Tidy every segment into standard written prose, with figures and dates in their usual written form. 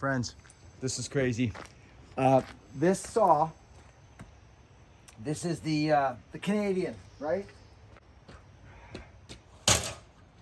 Friends, this is crazy. This saw, this is the Canadian, right?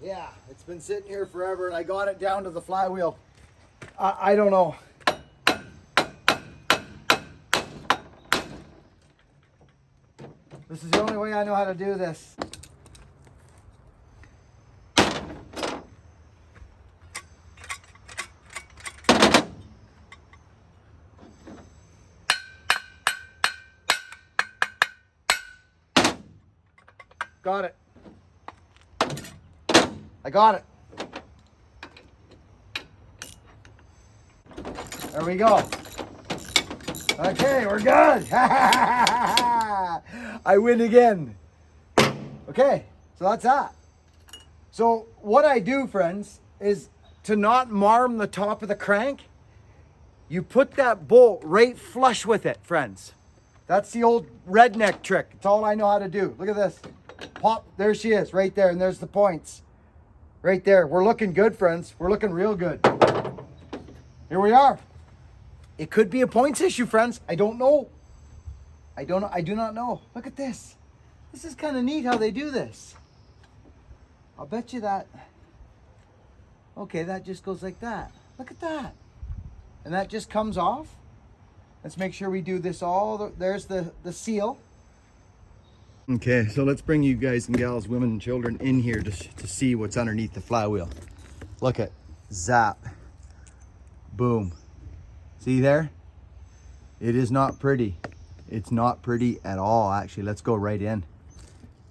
Yeah, it's been sitting here forever and I got it down to the flywheel. I don't know. This is the only way I know how to do this. Got it. I got it. There we go. Okay, we're good. I win again. Okay, so that's that. So what I do, friends, is to not marm the top of the crank, you put that bolt right flush with it, friends. That's the old redneck trick. It's all I know how to do. Look at this. Pop, there she is, right there, and there's the points. Right there. We're looking good, friends. We're looking real good. Here we are. It could be a points issue, friends. I don't know. I do not know. Look at this. This is kind of neat how they do this. I'll bet you that. Okay, that just goes like that. Look at that. And that just comes off. Let's make sure we do this all. There's the seal. Okay, so let's bring you guys and gals, women and children in here to see what's underneath the flywheel. Look at, zap, boom. See there? It is not pretty. It's not pretty at all, actually. Let's go right in.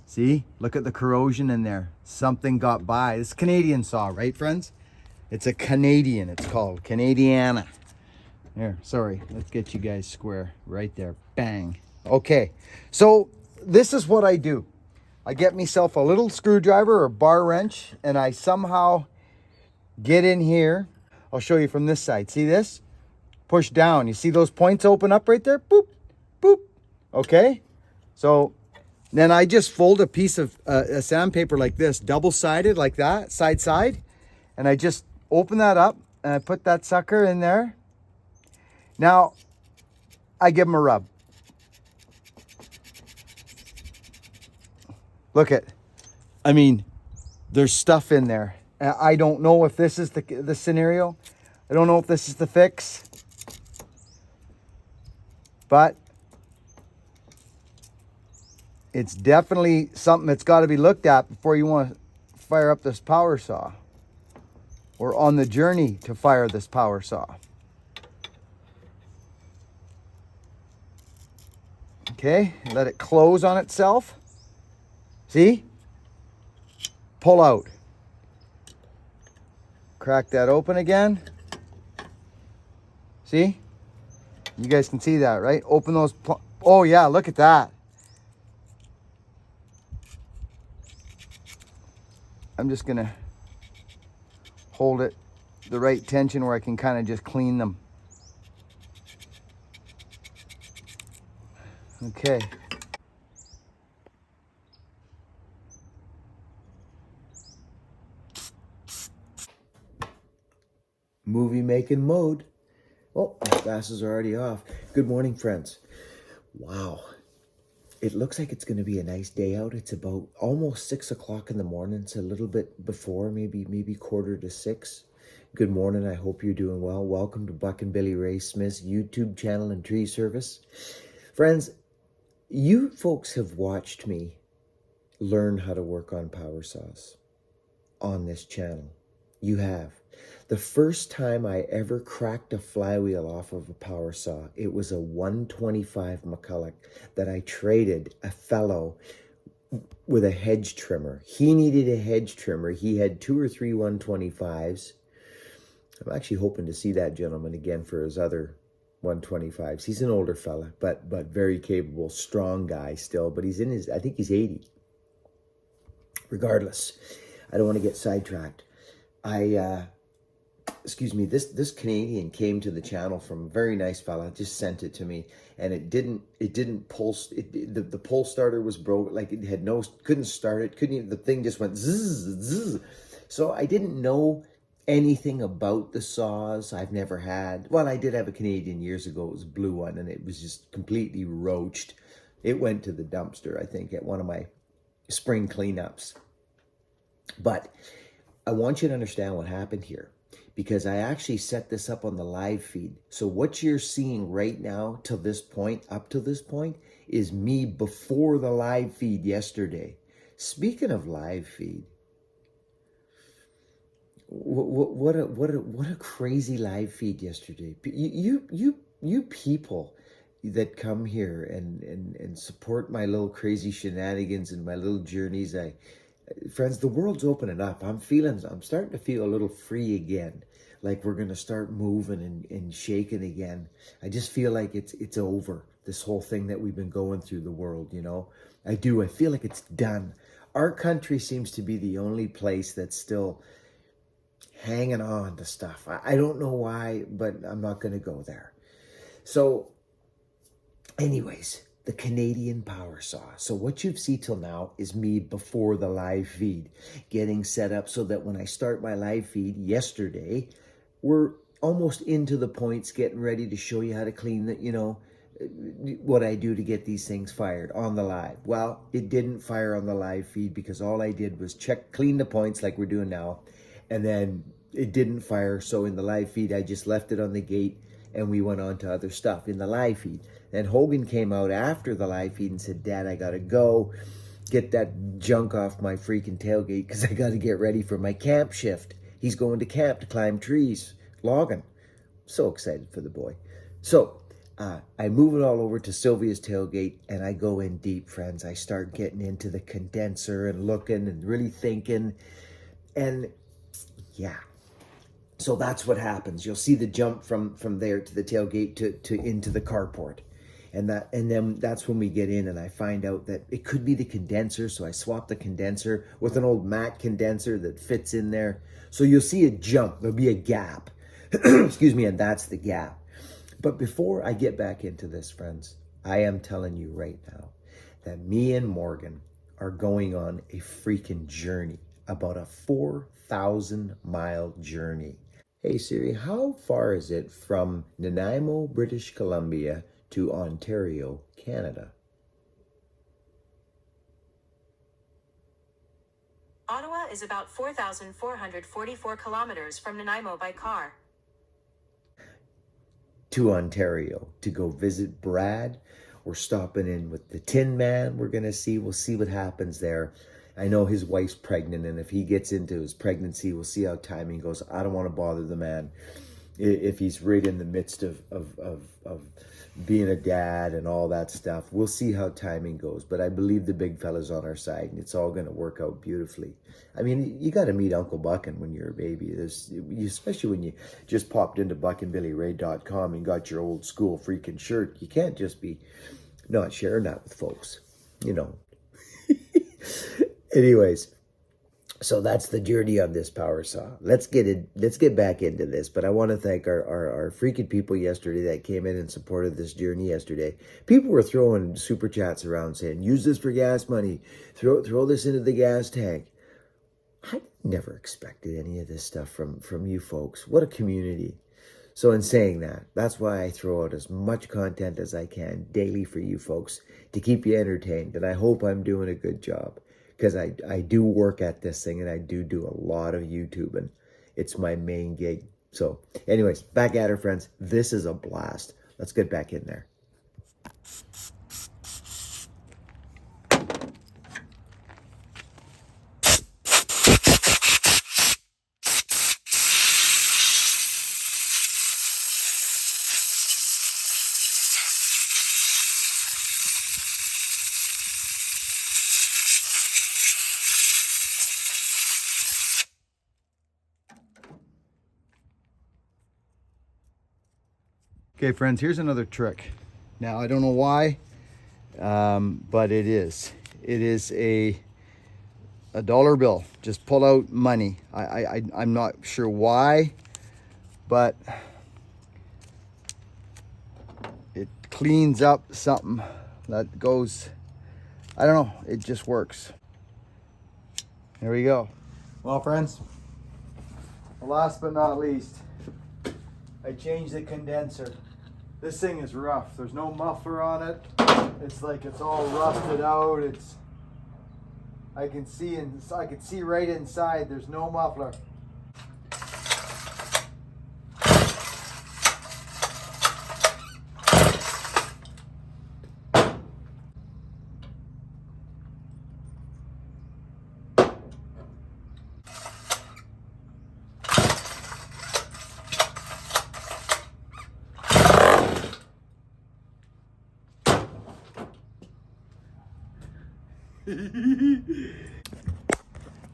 See, look at the corrosion in there. Something got by. This is Canadian saw, right, friends? It's a Canadian, it's called Canadiana. There, sorry, let's get you guys square right there. Bang. Okay, so this is what I do. I get myself a little screwdriver or bar wrench and I somehow get in here. I'll show you from this side. See this? Push down. You see those points open up right there? Boop, boop. Okay, so then I just fold a piece of a sandpaper like this, double-sided like that, side, and I just open that up and I put that sucker in there. Now, I give them a rub. Look at, I mean, there's stuff in there. I don't know if this is the scenario. I don't know if this is the fix. But it's definitely something that's got to be looked at before you want to fire up this power saw. Or on the journey to fire this power saw. Okay, let it close on itself. See? Pull out. Crack that open again. See? You guys can see that, right? Open those. Oh, yeah, look at that. I'm just going to hold it the right tension where I can kind of just clean them. Okay. Movie making mode. Oh, my glasses are already off. Good morning, friends. Wow. It looks like it's going to be a nice day out. It's about almost 6 o'clock in the morning. It's a little bit before, maybe 5:45. Good morning. I hope you're doing well. Welcome to Buck and Billy Ray Smith's YouTube channel and tree service. Friends, you folks have watched me learn how to work on power saws on this channel. You have. The first time I ever cracked a flywheel off of a power saw, it was a 125 McCulloch that I traded a fellow with a hedge trimmer. He needed a hedge trimmer. He had 2 or 3 125s. I'm actually hoping to see that gentleman again for his other 125s. He's an older fella, but very capable, strong guy still. But he's in his, I think he's 80. Regardless, I don't want to get sidetracked. Excuse me, this Canadian came to the channel from a very nice fella, just sent it to me, and it didn't pulse. The pull starter was broke, like it had couldn't start it, couldn't even, the thing just went zzz, zzz. So I didn't know anything about the saws. I've never had, well, I did have a Canadian years ago. It was a blue one and it was just completely roached. It went to the dumpster, I think, at one of my spring cleanups. But I want you to understand what happened here, because I actually set this up on the live feed. So what you're seeing right now to this point, up to this point, is me before the live feed yesterday. Speaking of live feed, what a crazy live feed yesterday. You people that come here and support my little crazy shenanigans and my little journeys. Friends, the world's opening up. I'm starting to feel a little free again. Like we're gonna start moving and shaking again. I just feel like it's over. This whole thing that we've been going through the world, you know. I feel like it's done. Our country seems to be the only place that's still hanging on to stuff. I don't know why, but I'm not gonna go there. So anyways, the Canadian power saw. So what you've seen till now is me before the live feed, getting set up so that when I start my live feed yesterday, we're almost into the points, getting ready to show you how to clean the, you know, what I do to get these things fired on the live. Well, it didn't fire on the live feed because all I did was clean the points like we're doing now, and then it didn't fire. So in the live feed, I just left it on the gate and we went on to other stuff in the live feed. Then Hogan came out after the live feed and said, Dad, I gotta go get that junk off my freaking tailgate because I gotta get ready for my camp shift. He's going to camp to climb trees, logging. So excited for the boy. So I move it all over to Sylvia's tailgate and I go in deep, friends. I start getting into the condenser and looking and really thinking. And yeah, so that's what happens. You'll see the jump from there to the tailgate to into the carport. And then that's when we get in and I find out that it could be the condenser. So I swap the condenser with an old Mac condenser that fits in there. So you'll see a jump, there'll be a gap. Excuse me, and that's the gap. But before I get back into this, friends, I am telling you right now that me and Morgan are going on a freaking journey, about a 4,000-mile journey. Hey Siri, how far is it from Nanaimo, British Columbia to Ontario, Canada? Ottawa is about 4,444 kilometers from Nanaimo by car. To Ontario to go visit Brad. We're stopping in with the Tin Man. We'll see what happens there. I know his wife's pregnant, and if he gets into his pregnancy, we'll see how timing goes. I don't want to bother the man if he's right in the midst of being a dad and all that stuff. We'll see how timing goes, but I believe the big fella's on our side, and it's all going to work out beautifully. I mean, you got to meet Uncle Buckin when you're a baby. Especially when you just popped into buckandbillyray.com and got your old school freaking shirt. You can't just be not sharing that with folks, you know. Anyways, so that's the journey on this power saw. Let's get back into this. But I want to thank our freaking people yesterday that came in and supported this journey yesterday. People were throwing super chats around saying, use this for gas money. Throw this into the gas tank. I never expected any of this stuff from you folks. What a community. So in saying that, that's why I throw out as much content as I can daily for you folks to keep you entertained. And I hope I'm doing a good job. Because I do work at this thing and I do a lot of YouTube and it's my main gig. So anyways, back at her, friends. This is a blast. Let's get back in there. Okay, friends, here's another trick. Now, I don't know why, but it is. It is a dollar bill. Just pull out money. I'm not sure why, but it cleans up something that goes, I don't know, it just works. There we go. Well, friends, Last but not least, I changed the condenser. This thing is rough. There's no muffler on it. It's like it's all rusted out. I can see right inside. There's no muffler.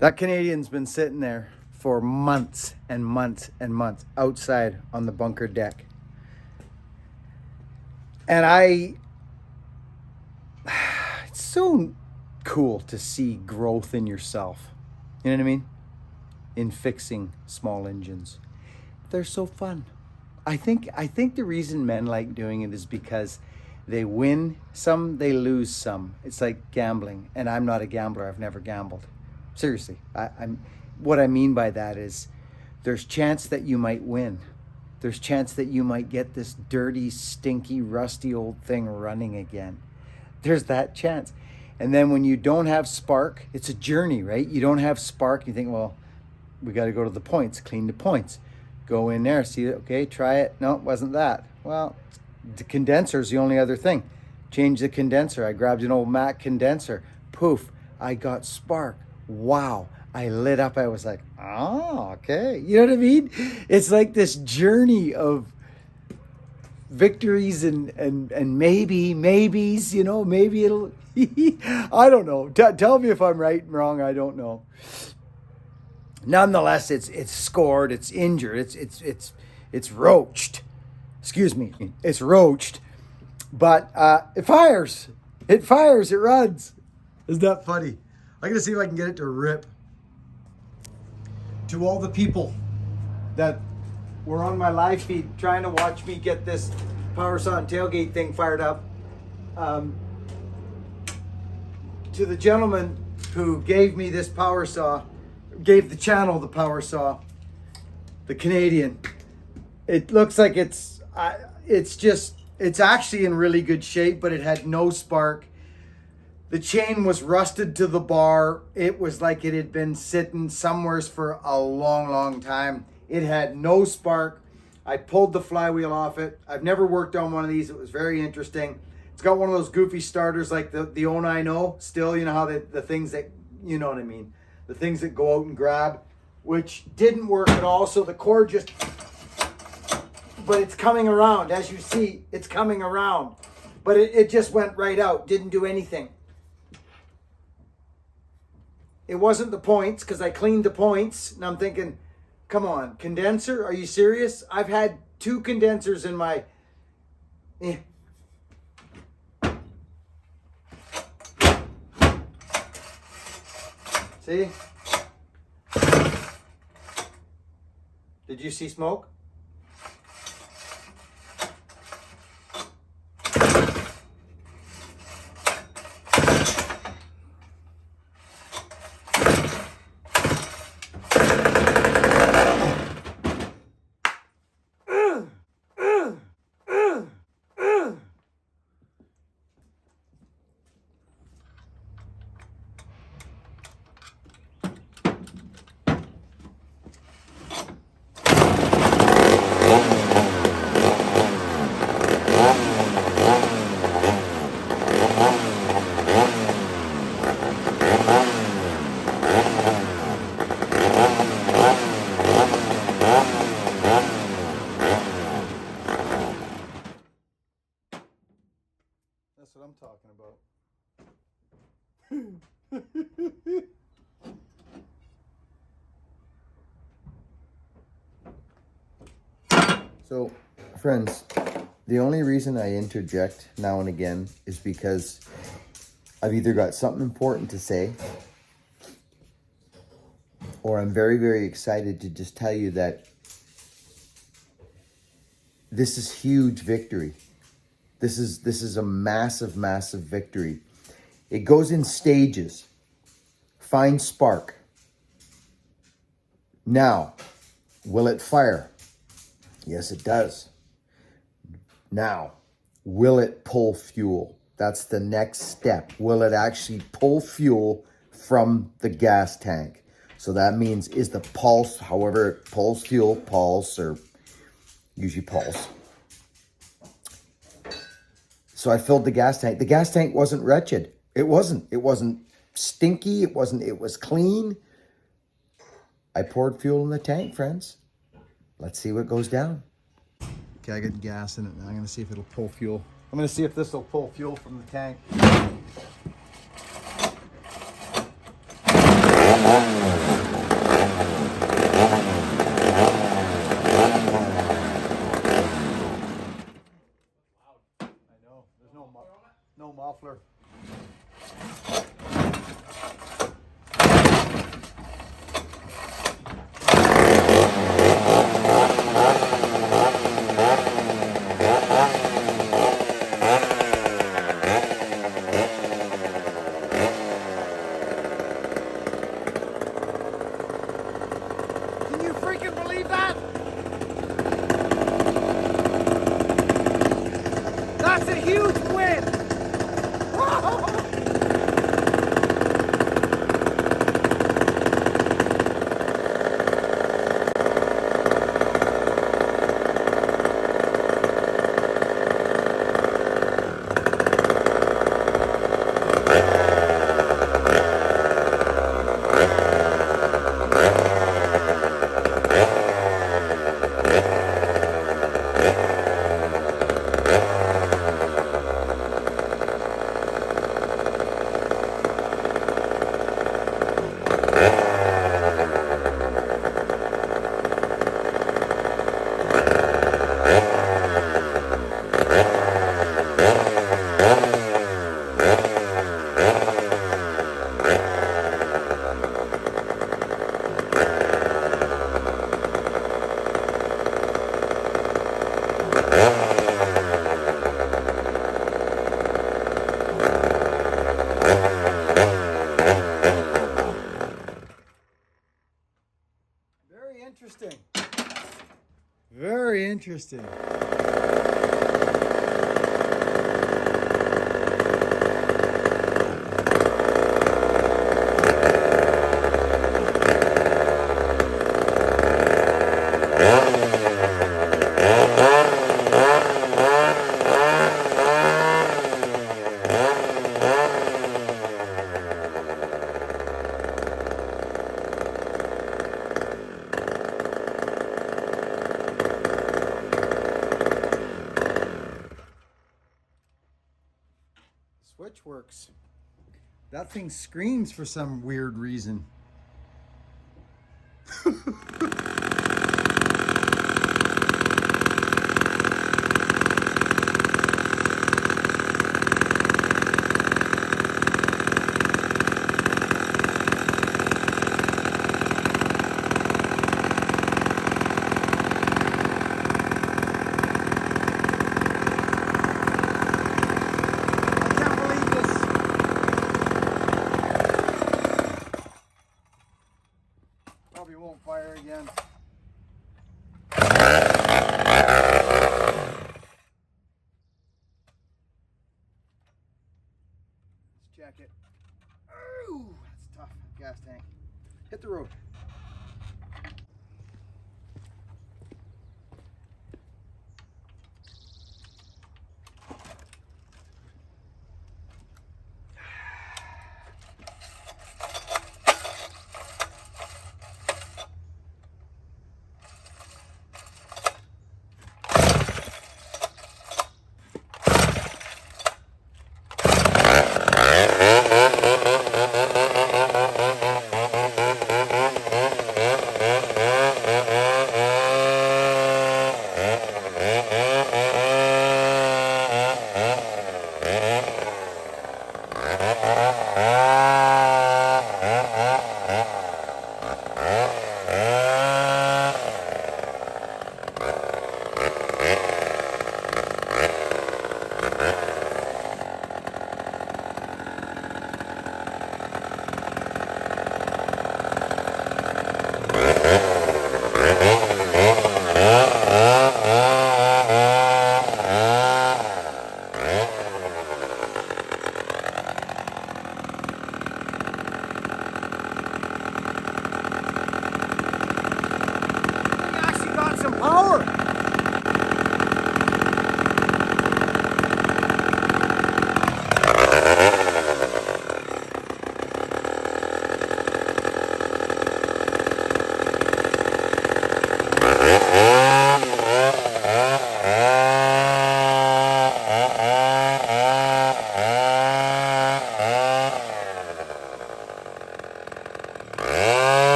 That Canadian's been sitting there for months and months and months outside on the bunker deck. And it's so cool to see growth in yourself. You know what I mean? In fixing small engines. They're so fun. I think the reason men like doing it is because they win some, they lose some. It's like gambling, and I'm not a gambler. I've never gambled. Seriously, what I mean by that is there's chance that you might win. There's chance that you might get this dirty, stinky, rusty old thing running again. There's that chance. And then when you don't have spark, it's a journey, right? You don't have spark. You think, well, we got to go to the points, clean the points. Go in there, see it, okay, try it. No, it wasn't that. Well, the condenser is the only other thing. Change the condenser. I grabbed an old Mac condenser. Poof, I got spark. Wow, I lit up. I was like, oh, okay. You know what I mean? It's like this journey of victories and maybes, you know, maybe it'll, I don't know. Tell me if I'm right and wrong. I don't know. Nonetheless, it's scored, it's injured, it's roached. Excuse me, it's roached. But it fires. It runs. Isn't that funny? I'm going to see if I can get it to rip. To all the people that were on my live feed trying to watch me get this power saw and tailgate thing fired up, to the gentleman who gave me this power saw, gave the channel the power saw, the Canadian, it looks like it's actually in really good shape, but it had no spark. The chain was rusted to the bar. It was like it had been sitting somewheres for a long, long time. It had no spark. I pulled the flywheel off it. I've never worked on one of these. It was very interesting. It's got one of those goofy starters like the 09 still, you know how the things that, you know what I mean, the things that go out and grab, which didn't work at all. So the cord just, but it's coming around. As you see, it's coming around. But it just went right out. Didn't do anything. It wasn't the points because I cleaned the points. And I'm thinking, come on, condenser? Are you serious? I've had 2 condensers in my... See? Did you see smoke? That's what I'm talking about. So, friends, the only reason I interject now and again is because I've either got something important to say, or I'm very, very excited to just tell you that this is huge victory. This is a massive, massive victory. It goes in stages. Find spark. Now, Will it fire? Yes, it does. Now, will it pull fuel? That's the next step. Will it actually pull fuel from the gas tank? So that means is the pulse, however it pulls fuel, pulse or usually pulse. So I filled the gas tank. The gas tank wasn't wretched. It wasn't. It wasn't stinky. It was clean. I poured fuel in the tank, friends. Let's see what goes down. Okay, I got gas in it now. I'm gonna see if it'll pull fuel. I'm gonna see if this will pull fuel from the tank. No muffler. Can you freaking believe that? That's a huge win. Very interesting. Very interesting. Switch works. That thing screams for some weird reason. Probably won't fire again. Let's check it. Ooh, that's tough. Gas tank. Hit the road. power.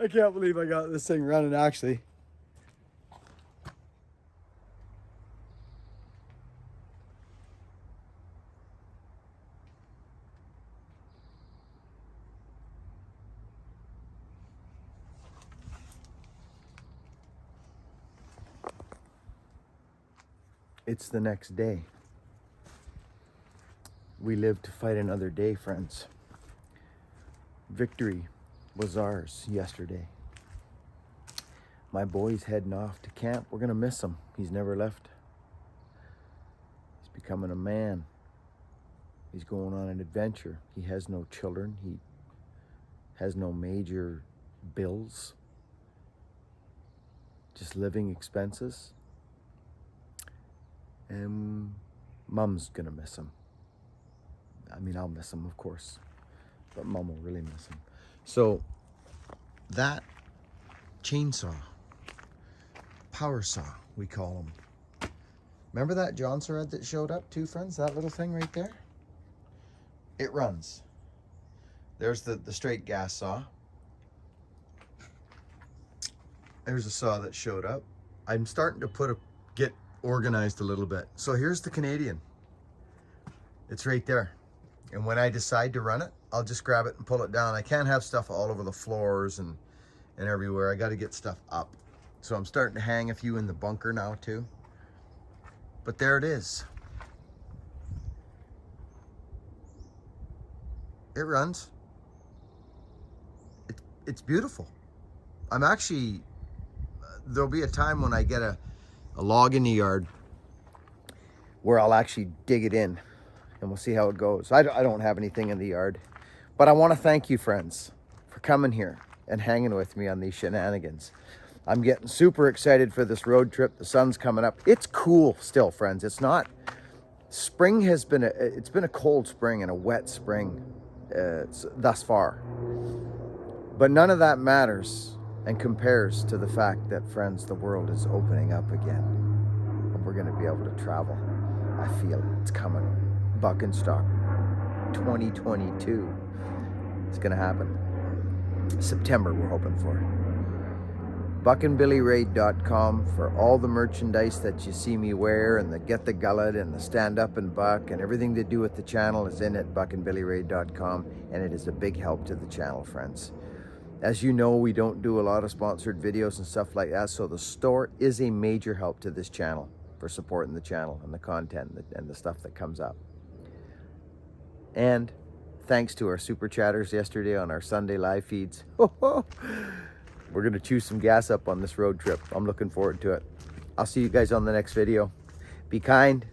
I can't believe I got this thing running actually. It's the next day. We live to fight another day, friends. Victory was ours yesterday. My boy's heading off to camp. We're gonna miss him. He's never left. He's becoming a man. He's going on an adventure. He has no children. He has no major bills. Just living expenses. And Mom's gonna miss him. I mean, I'll miss him, of course, but Mom will really miss him. So that chainsaw, power saw, we call them. Remember that John Surratt that showed up too, friends? That little thing right there? It runs. There's the straight gas saw. There's a saw that showed up. I'm starting to get organized a little bit. So here's the Canadian. It's right there. And when I decide to run it, I'll just grab it and pull it down. I can't have stuff all over the floors and everywhere. I got to get stuff up. So I'm starting to hang a few in the bunker now too. But there it is. It runs. It's beautiful. I'm actually, there'll be a time when I get a log in the yard where I'll actually dig it in. And we'll see how it goes. I don't have anything in the yard. But I want to thank you, friends, for coming here and hanging with me on these shenanigans. I'm getting super excited for this road trip. The sun's coming up. It's cool still, friends. It's not... Spring has been... It's been a cold spring and a wet spring thus far. But none of that matters and compares to the fact that, friends, the world is opening up again. And we're going to be able to travel. I feel it. It's coming. Buck and stock 2022. It's gonna happen. September we're hoping for. buckandbillyraid.com for all the merchandise that you see me wear, and the Get the Gullet and the Stand Up and Buck and everything to do with the channel is in at buckandbillyraid.com, and it is a big help to the channel, friends. As you know, we don't do a lot of sponsored videos and stuff like that, so the store is a major help to this channel for supporting the channel and the content and the stuff that comes up. And thanks to our super chatters yesterday on our Sunday live feeds. We're going to chew some gas up on this road trip. I'm looking forward to it. I'll see you guys on the next video. Be kind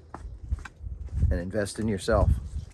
and invest in yourself.